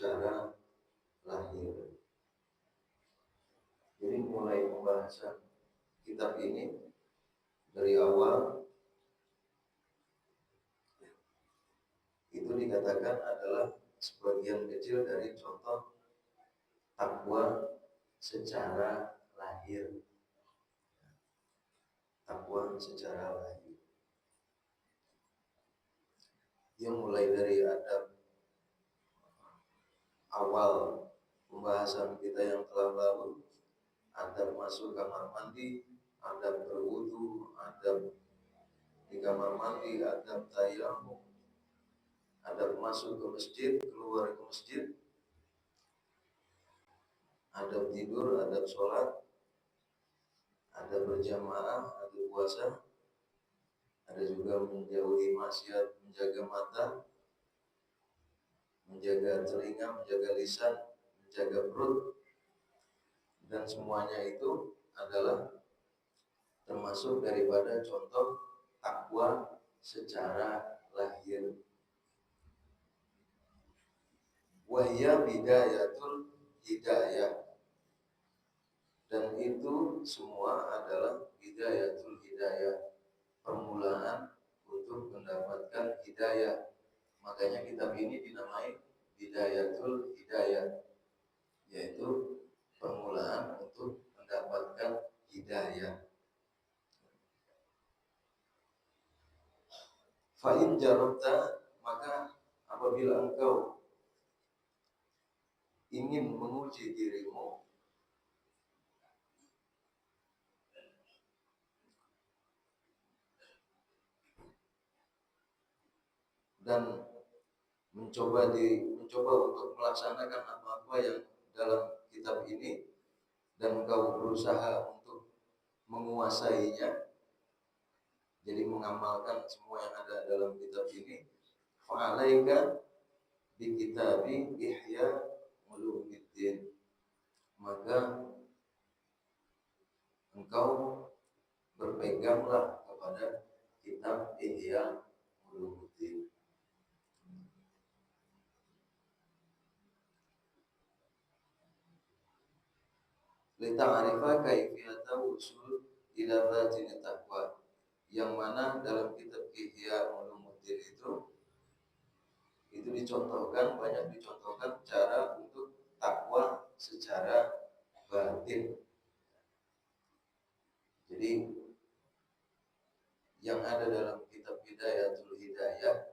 secara lahir. Jadi mulai pembahasan kitab ini dari awal itu dikatakan adalah sebagian kecil dari contoh takwa secara lahir. Takwa secara lahir yang mulai dari adab awal pembahasan kita yang telah lalu, adab masuk kamar mandi, adab berwudu, adab di kamar mandi, adab tayamum, adab masuk ke masjid, keluar ke masjid, adab tidur, adab sholat, adab berjamaah, adab puasa, ada juga menjauhi maksiat, menjaga mata, menjaga telinga, menjaga lisan, menjaga perut, dan semuanya itu adalah termasuk daripada contoh takwa secara lahir. Wahya bidayatul hidayah, dan itu semua adalah bidayatul hidayah, permulaan untuk mendapatkan hidayah. Makanya kitab ini dinamai bidayatul hidayah, yaitu permulaan untuk mendapatkan hidayah. Fa'in jarabta, maka apabila engkau ingin menguji dirimu, dan mencoba untuk melaksanakan apa-apa yang dalam kitab ini, dan engkau berusaha untuk menguasainya, jadi mengamalkan semua yang ada dalam kitab ini, fa'alaika bi kitabi Ihya Ulumuddin, maka engkau berpeganglah kepada kitab Ihya Ulumuddin. Lita'arifa kaifiyata usul ila batin taqwa, yang mana dalam kitab Ihya Ulumuddin itu dicontohkan, banyak dicontohkan cara untuk takwa secara batin. Jadi yang ada dalam kitab Bidayatul Hidayah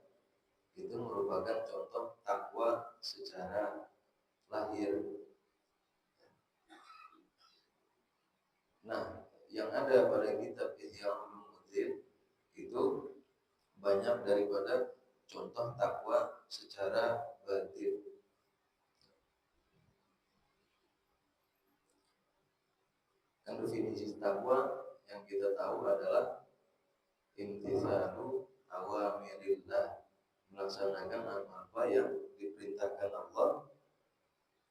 itu merupakan contoh takwa secara lahir. Nah, yang ada pada kitab Ihya Ulumuddin itu banyak daripada contoh takwa secara batin. Kan definisi takwa yang kita tahu adalah imtithalu awamirillah, melaksanakan apa-apa yang diperintahkan Allah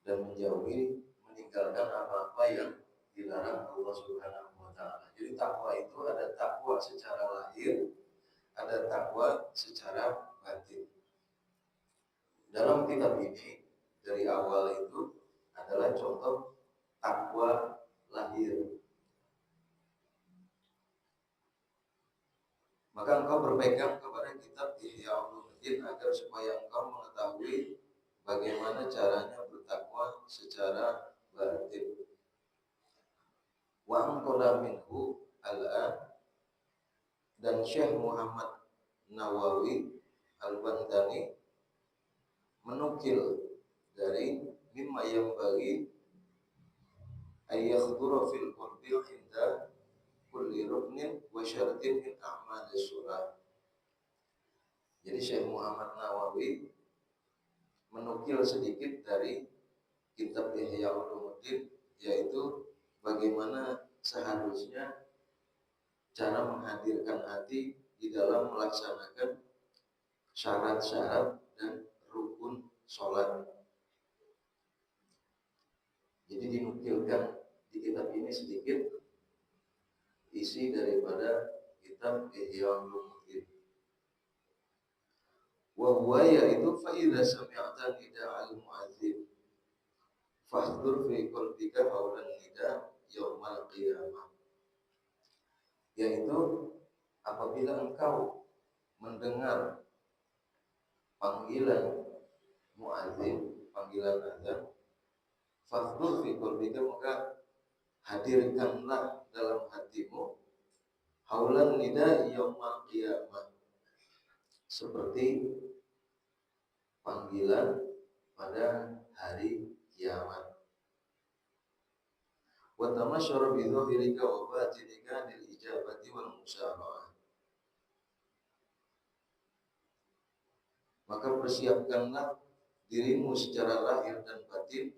dan meninggalkan apa-apa yang dilarang Allah Subhanahu wa taala. Jadi takwa itu ada takwa secara lahir, ada takwa secara batin. Dalam kitab ini dari awal itu adalah contoh takwa lahir. Maka engkau berpegang kepada kitab Ihya Ulumuddin agar supaya engkau mengetahui bagaimana caranya bertakwa secara batin. Wa anqala minhu al-an, dan Syekh Muhammad Nawawi Al-Bantani menukil dari mimma yang bagi ayyakhdura fil qurbi inda kulli ruknin wa syaratin min a'mali surah. Jadi Syekh Muhammad Nawawi menukil sedikit dari kitab Ihya Ulumuddin, yaitu bagaimana seharusnya cara menghadirkan hati di dalam melaksanakan syarat-syarat dan rukun sholat. Jadi dinukilkan di kitab ini sedikit isi daripada kitab Ihya Ulumuddin. Wa huwa, yaitu fa idza sami'ta nida'al mu'adzin, Fahdur fi qalbika haulan nida yaumal qiyamah, yaitu apabila engkau mendengar panggilan muadzin, panggilan azan, fahdur fi qalbika, maka hadirkanlah dalam hatimu haulan nida yaumal qiyamah, seperti panggilan pada hari kiamat. Wa tamasyara bi dhahirika wa batinika lil ijabati wal musyara'ah, maka persiapkanlah dirimu secara lahir dan batin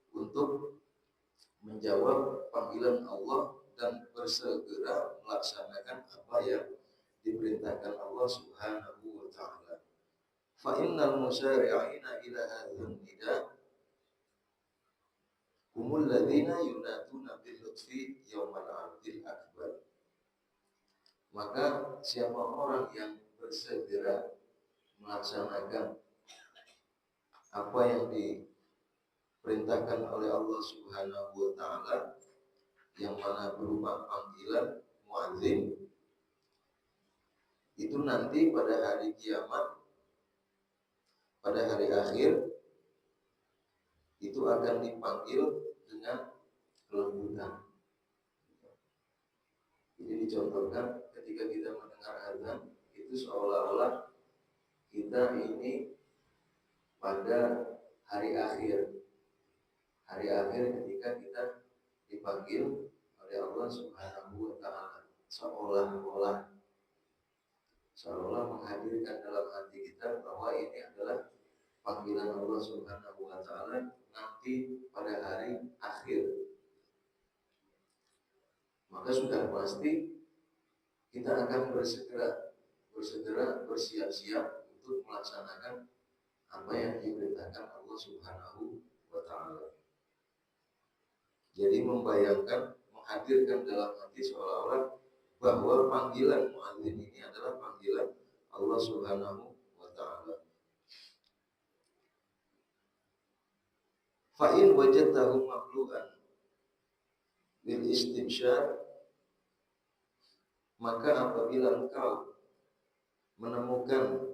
untuk menjawab panggilan Allah dan bersegera melaksanakan apa yang diperintahkan Allah Subhanahu wa taala. Fa innal musari'ina ila hadzal nida humul ladzina yunaduna bil lutfi yaumal 'ardil akbar. Maka siapa orang yang bersegera melaksanakan apa yang diperintahkan oleh Allah Subhanahu wa taala, yang mana berupa panggilan muadzin, itu nanti pada hari kiamat, pada hari akhir, itu akan dipanggil dengan kelembutan. Jadi dicontohkan ketika kita mendengar azan, itu seolah-olah kita ini pada hari akhir. Hari akhir ketika kita dipanggil oleh Allah Subhanahu wa taala, seolah-olah menghadirkan dalam hati kita bahwa ini adalah panggilan Allah Subhanahu wa taala nanti pada hari akhir. Maka sudah pasti kita akan bersegera bersiap-siap untuk melaksanakan apa yang diperintahkan Allah Subhanahu wa taala. Jadi membayangkan, menghadirkan dalam hati seolah-olah bahwa panggilan muadzin ini adalah panggilan Allah Subhanahu wa taala. Fa in wajadtahu makhluqan bil istinsyar, maka apabila engkau menemukan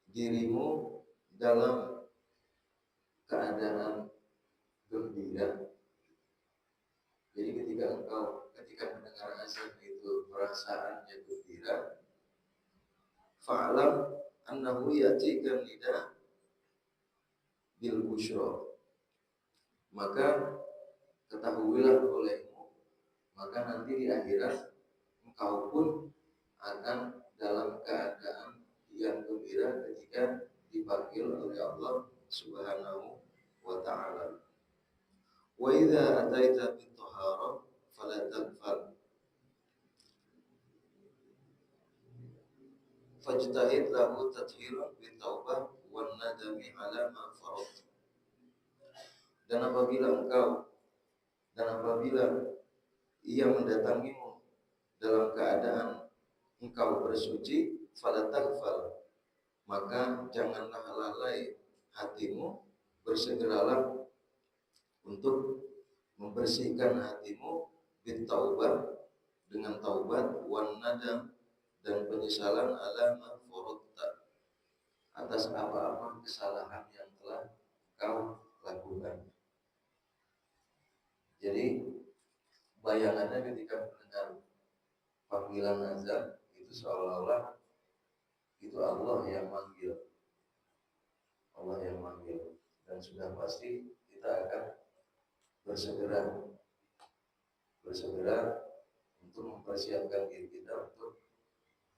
dirimu dalam keadaan gembira, jadi ketika mendengar azan itu perasaannya gembira, fa'alam annahu yatika nida bil busyra, maka ketahuilah olehmu, maka nanti di akhirat engkau pun akan dalam keadaan yang gembira ketika dipanggil oleh Allah Subhanahu wa taala. Wa idza ataita bit tahara fala taghfal fajtahid lahu tathiran bit taubah wan nadami ala ma farad. Dan apabila ia mendatangimu dalam keadaan engkau bersuci, fala taghfal, maka janganlah lalai hatimu, bersegeralah untuk membersihkan hatimu bit taubah, dengan taubat, wan nadam, dan penyesalan ala ma faradta, atas apa-apa kesalahan yang telah kau lakukan. Jadi bayangannya ketika mendengar panggilan azan itu seolah-olah itu Allah yang manggil, dan sudah pasti kita akan bersegera untuk mempersiapkan diri kita untuk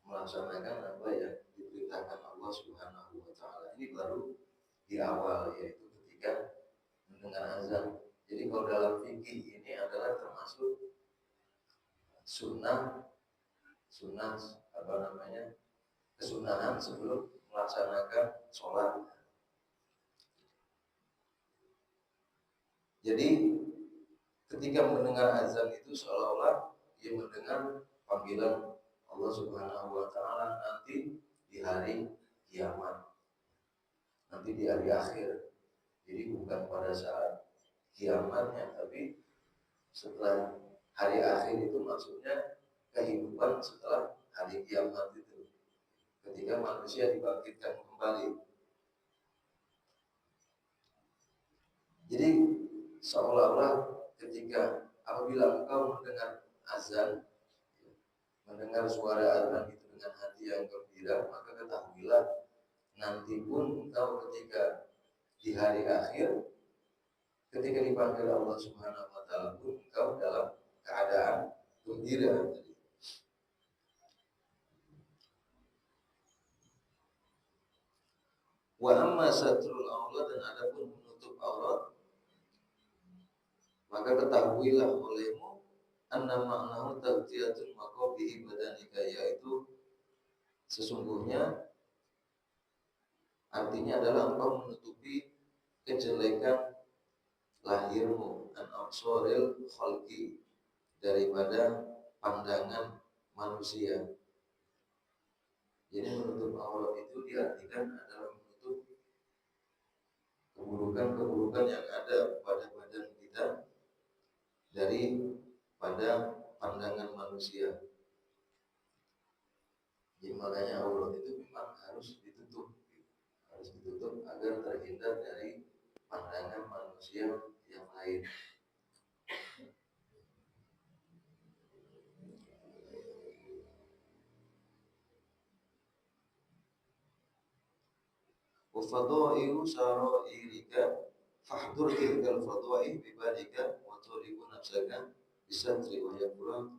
melaksanakan apa yang diperintahkan Allah Subhanahu wa taala. Ini baru di awal, yaitu ketika mendengar azan. Jadi kalau dalam fikih ini adalah termasuk sunnah kesunahan sebelum melaksanakan sholat. Jadi ketika mendengar azan itu seolah-olah ia mendengar panggilan Allah Subhanahu wa taala nanti di hari kiamat, nanti di hari akhir. Jadi bukan pada saat kiamatnya, tapi setelah hari akhir itu maksudnya kehidupan setelah hari kiamat itu, ketika manusia dibangkitkan kembali. Jadi seolah-olah ketika apabila engkau mendengar azan, mendengar suara azan itu dengan hati yang gembira, maka ketahuilah nanti pun engkau ketika di hari akhir, ketika dipanggil Allah Subhanahu wa taala pun engkau dalam keadaan gembira. Wa amma satrul aurat, dan adapun menutup aurat, maka ketahuilah olehmu anna ma'nahu taghtiyatun maqabihi badanika, yaitu sesungguhnya artinya adalah engkau menutupi kejelekan lahirmu, an absoril khalqi, daripada pandangan manusia. Jadi menutup aurat itu diartikan adalah menutup keburukan-keburukan yang ada pada badan kita dari pada pandangan manusia. Jadi makanya aurat itu memang harus ditutup agar terhindar dari pandangan manusia yang lain. Wa fadailu sarairika fahdur tilkal fadail bibadika wa turibu nafsaka bisatri wa yaqula.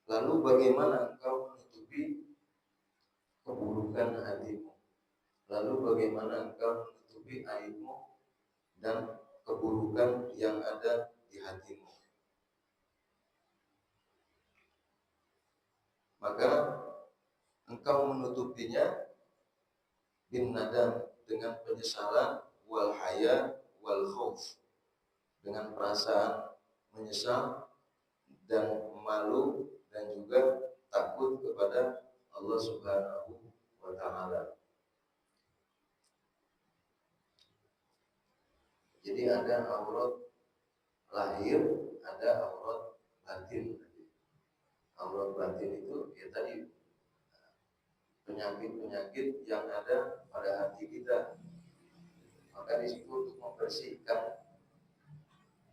Lalu bagaimana engkau menutupi keburukan hatimu? Lalu bagaimana engkau menutupi aibmu dan keburukan yang ada di hatimu? Maka engkau menutupinya bin nadam, dengan penyesalan, wal haya wal khauf, dengan perasaan menyesal dan malu, dan juga takut kepada Allah Subhanahu wa taala. Jadi ada aurat lahir, ada aurat batin. Aurat batin itu ya tadi penyakit-penyakit yang ada pada hati kita. Maka di situ untuk membersihkan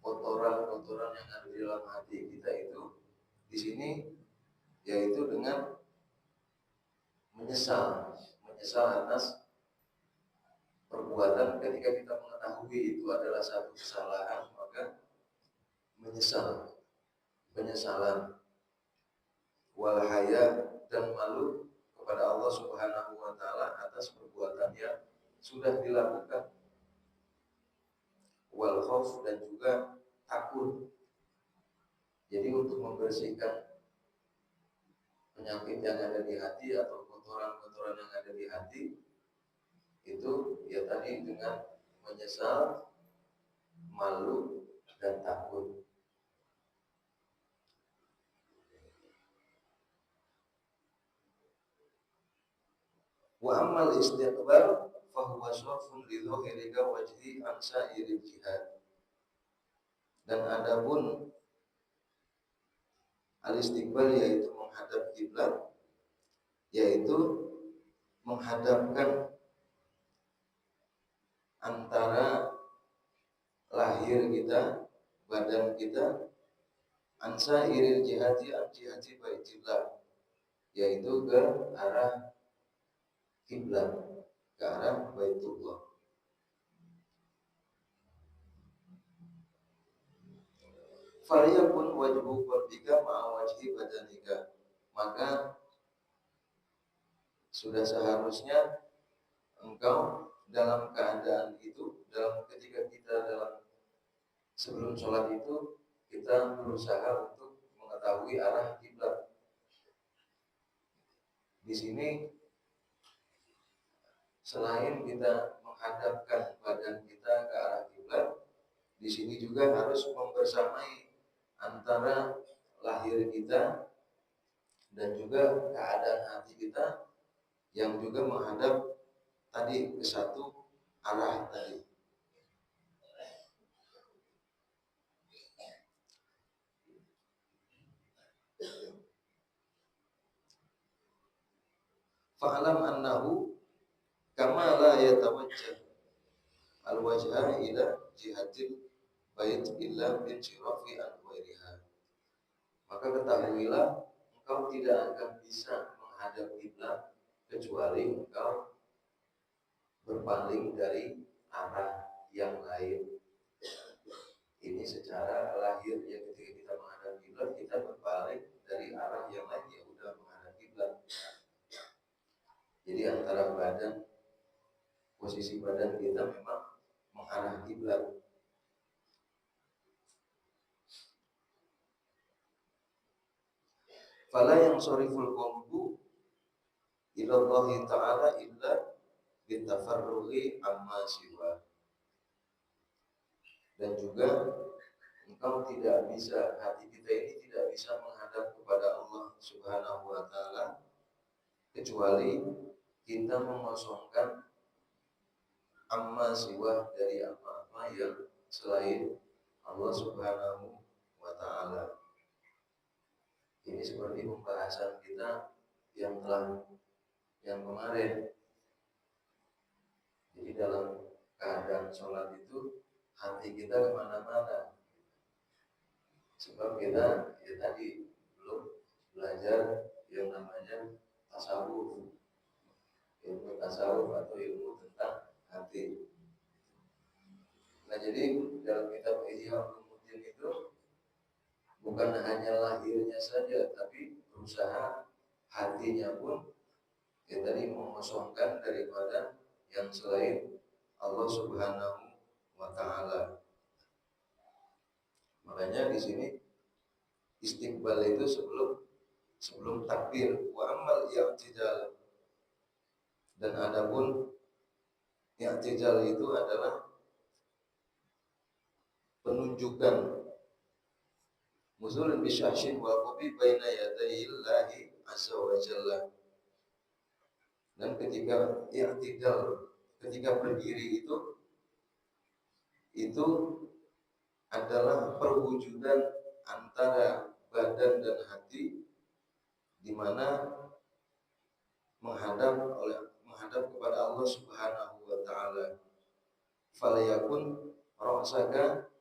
kotoran-kotoran yang ada di dalam hati kita itu, di sini yaitu dengan menyesal atas perbuatan ketika kita mengetahui itu adalah satu kesalahan, maka penyesalan, wal haya, dan malu kepada Allah Subhanahu wa taala atas perbuatan yang sudah dilakukan, wal khauf, dan juga takut. Jadi untuk membersihkan penyakit yang ada di hati atau kotoran-kotoran yang ada di hati itu ya tadi dengan menyesal, malu, dan takut. Wa ammal istiqbal fa huwa syarfun li dhahirika wajhi an sa'iril jihad. Dan adapun al-istiqbal yaitu menghadap kiblat, yaitu menghadapkan antara lahir kita, badan kita, ansa iril jihati jihati baitillah, yaitu ke arah kiblat, ke arah Baitullah. Faliyakun wajhu qalbika ma'a wajhi badanika, maka sudah seharusnya engkau dalam keadaan itu, dalam ketika kita dalam sebelum sholat itu kita berusaha untuk mengetahui arah kiblat. Di sini selain kita menghadapkan badan kita ke arah kiblat, di sini juga harus membersamai antara lahir kita dan juga keadaan hati kita yang juga menghadap tadi ke satu arah tadi. fa'lam annahu kama la yatawajjah al-wajha ila jihatil bait illa bin syirafi an ghairiha. Maka ketahuilah engkau tidak akan bisa menghadap kiblat kecuali engkau berpaling dari arah yang lain. Ini secara lahir ya, ketika kita menghadap kiblat kita berpaling dari arah yang lain, ya udah menghadap kiblat. Jadi antara badan, posisi badan kita memang mengarah kiblat. Fala yang soriful qalbu ila Allah Ta'ala illa bitafarruhi amma siwa. Dan juga engkau tidak bisa, hati kita ini tidak bisa menghadap kepada Allah Subhanahu wa Ta'ala kecuali kita mengosongkan amma siwa, dari apa-apa yang selain Allah Subhanahu wa Ta'ala. Ini seperti pembahasan kita yang kemarin. Jadi dalam keadaan sholat itu hati kita kemana-mana. Sebab kita ya tadi belum belajar yang namanya tasawuf, ilmu tasawuf atau ilmu tentang hati. Nah, jadi dalam kitab Ihya Ulumuddin itu bukan hanya lahirnya saja, tapi berusaha hatinya pun ya tadi mengosongkan daripada yang selain Allah Subhanahu wa Ta'ala. Makanya di sini istiqbal itu sebelum takbir, wa amal i'tidal. Dan adapun i'tidal itu adalah penunjukan muzul bisyahshin wa qubi baina yadayillahi azza wa jalla. Dan ketika i'tidal, ketika berdiri itu adalah perwujudan antara badan dan hati, di mana menghadap kepada Allah Subhanahu wa Ta'ala. Falayakun ra'saka,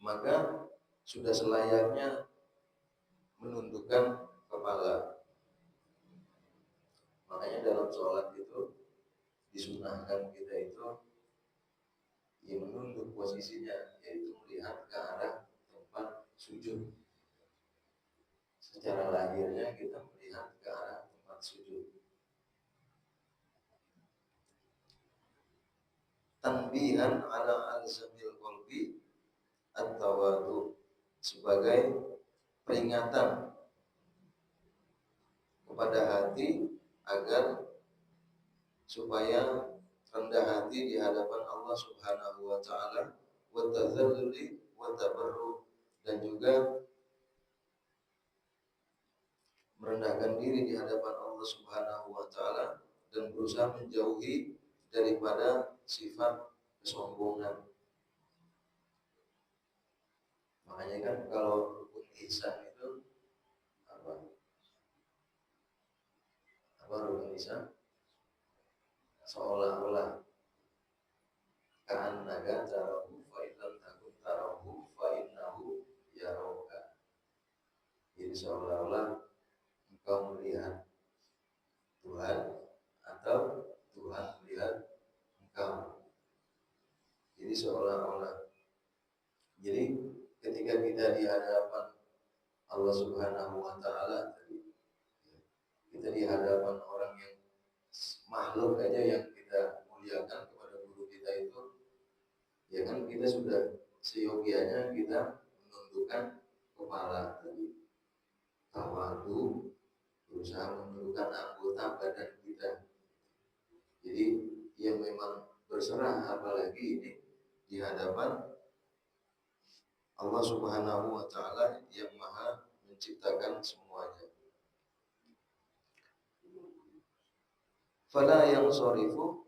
maka sudah selayaknya menundukkan kepala. Makanya dalam sholat itu disunahkan kita itu ya menunduk posisinya, yaitu melihat ke arah tempat sujud. Secara lahirnya kita melihat ke arah tempat sujud. Tanbihan ala alzamil qalbi at-tawadu, sebagai peringatan kepada hati agar supaya rendah hati di hadapan Allah Subhanahu wa Ta'ala, wa tadzalluli wa tabarru, dan juga merendahkan diri di hadapan Allah Subhanahu wa Ta'ala dan berusaha menjauhi daripada sifat kesombongan. Makanya kan kalau rukun ihsan itu apa rukun ihsan? Seolah-olah ka'annaka tarahu fa illam takun tarahu fa innahu yarauka. Jadi seolah-olah engkau melihat Tuhan atau Tuhan melihat engkau. Jadi seolah-olah. Jadi ketika kita di hadapan Allah Subhanahu wa Ta'ala, kita di hadapan orang yang makhluk aja yang kita muliakan kepada guru kita itu, ya kan kita sudah seyogianya kita menundukkan kepala tadi, tawadu, berusaha menundukkan anggota badan kita. Jadi yang memang berserah, apalagi ini di hadapan Allah Subhanahu wa Ta'ala yang maha menciptakan semuanya. Fala yang sorifu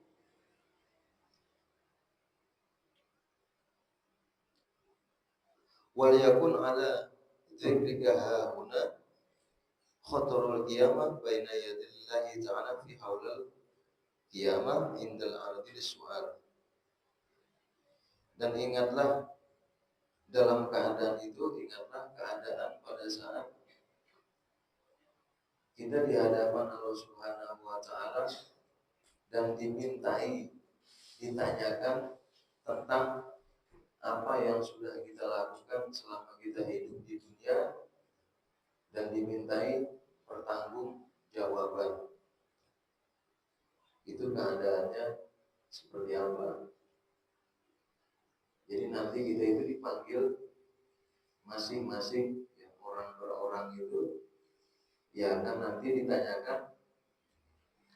wal yakun ala dzikrika hauna khatarul qiyamah baina yadillahi ta'ala fi haulal qiyamah indal ardi lis-su'al. Dan ingatlah dalam keadaan itu, ingatlah keadaan pada saat kita di hadapan Allah Subhanahu wa taala dan ditanyakan tentang apa yang sudah kita lakukan selama kita hidup di dunia dan dimintai pertanggungjawaban. Itu keadaannya seperti apa? Jadi nanti kita itu dipanggil masing-masing ya, orang per orang itu ya akan nanti ditanyakan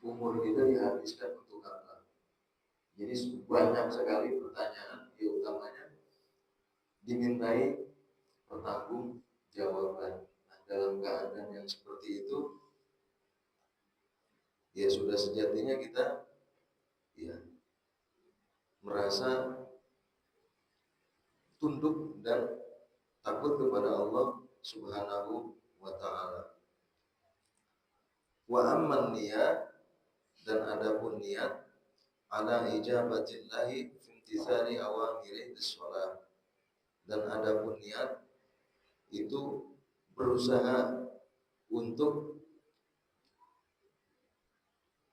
umur kita dihabiskan untuk apa. Jadi banyak sekali pertanyaan, ya utamanya dimintai pertanggungjawaban. Nah, dalam keadaan yang seperti itu, ya sudah sejatinya kita ya merasa tunduk dan takut kepada Allah Subhanahu wa taala. Wa amman niyat, dan adapun niat ala ijabatillahi fi imtithali awamirihi bis-shalah, dan adapun niat itu berusaha untuk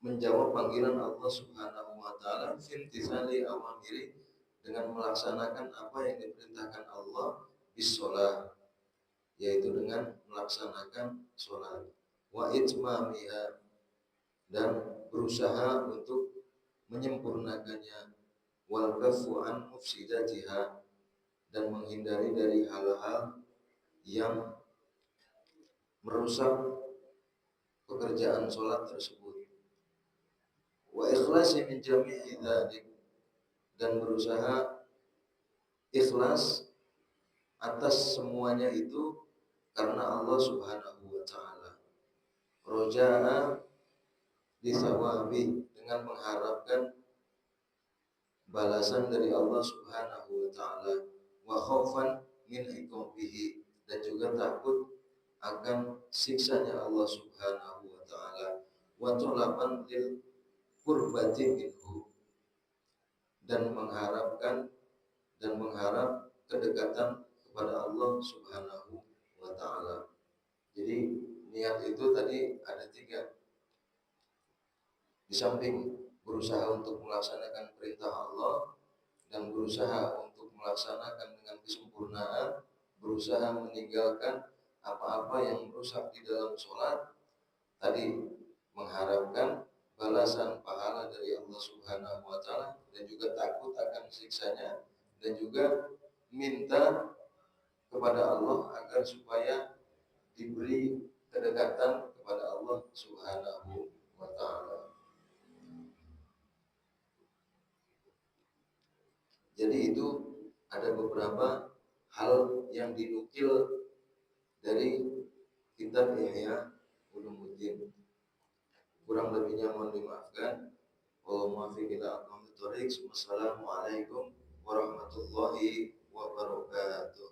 menjawab panggilan Allah Subhanahu wa taala fi imtithali awamirihi, dengan melaksanakan apa yang diperintahkan Allah bis-shalah, yaitu dengan melaksanakan sholat, wa itmamiha, dan berusaha untuk menyempurnakannya, wal kafu an mufsidatiha, dan menghindari dari hal-hal yang merusak pekerjaan sholat tersebut, wa ikhlasi min jami'i dzalik, dan berusaha ikhlas atas semuanya itu karena Allah Subhanahu wa taala. Roja'a bisawabi, dengan mengharapkan balasan dari Allah Subhanahu wa taala, wa khaufan min iqabihi, dan juga takut akan siksanya Allah Subhanahu wa taala, wa talaban lil qurbati minhu, dan mengharap kedekatan kepada Allah Subhanahu wa taala. Jadi niat itu tadi ada 3. Di samping berusaha untuk melaksanakan perintah Allah dan berusaha untuk melaksanakan dengan kesempurnaan, berusaha meninggalkan apa-apa yang merusak di dalam sholat, tadi mengharapkan balasan pahala dari Allah Subhanahu wa taala, dan juga takut akan siksanya, dan juga minta kepada Allah agar supaya diberi kedekatan kepada Allah Subhanahu wa taala. Jadi itu ada beberapa hal yang dinukil dari kitab Ihya Ulumuddin. Kurang lebihnya mohon dimaafkan. Wassalamualaikum warahmatullahi wabarakatuh.